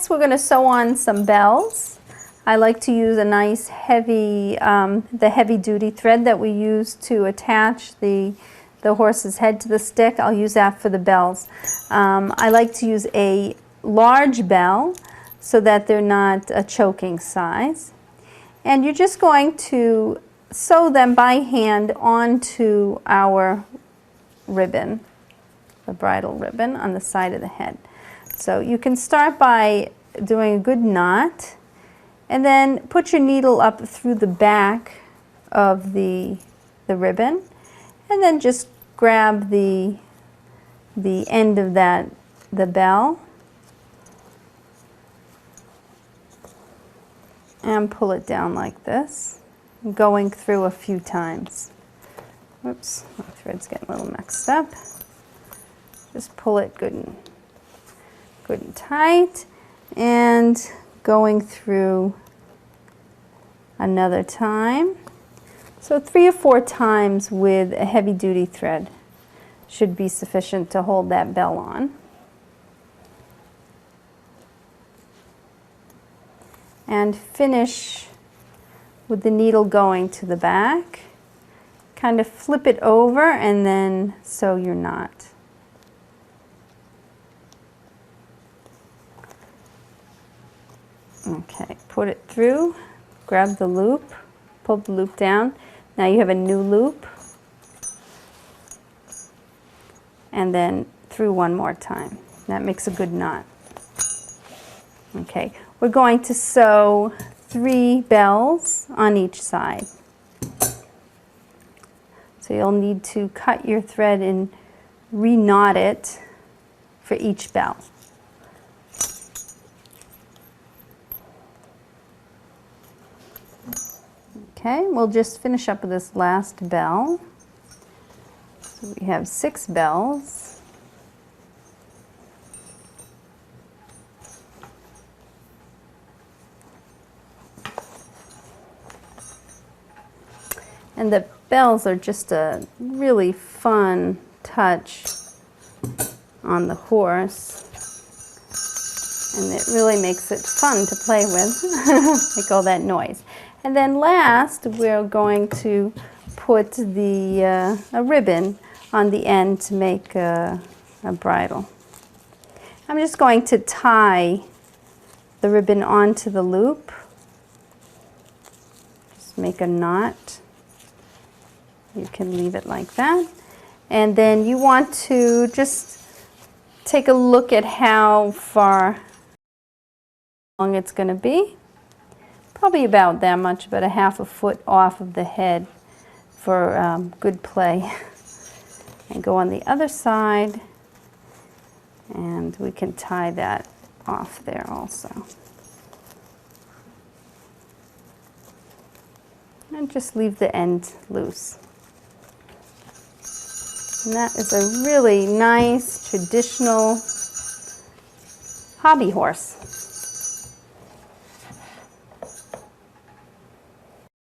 Next, we're going to sew on some bells. I like to use a nice heavy, the heavy-duty thread that we use to attach the horse's head to the stick. I'll use that for the bells. I like to use a large bell so that they're not a choking size. And you're just going to sew them by hand onto our ribbon, the bridle ribbon on the side of the head. So you can start by doing a good knot, and then put your needle up through the back of the ribbon, and then just grab the end of the bell, and pull it down like this, going through a few times. Whoops, my thread's getting a little mixed up. Just pull it good and tight, and going through another time. So 3 or 4 times with a heavy-duty thread should be sufficient to hold that bell on. And finish with the needle going to the back. Kind of flip it over and then sew your knot. Okay, put it through, grab the loop, pull the loop down. Now you have a new loop. And then through one more time. That makes a good knot. Okay, we're going to sew 3 bells on each side. So you'll need to cut your thread and re-knot it for each bell. Okay, we'll just finish up with this last bell. So we have 6 bells. And the bells are just a really fun touch on the horse. And it really makes it fun to play with, like all that noise. And then last, we're going to put a ribbon on the end to make a bridle. I'm just going to tie the ribbon onto the loop. Just make a knot. You can leave it like that. And then you want to just take a look at how far long it's going to be. Probably about that much, about a half a foot off of the head for good play. And go on the other side, and we can tie that off there also. And just leave the end loose. And that is a really nice traditional hobby horse.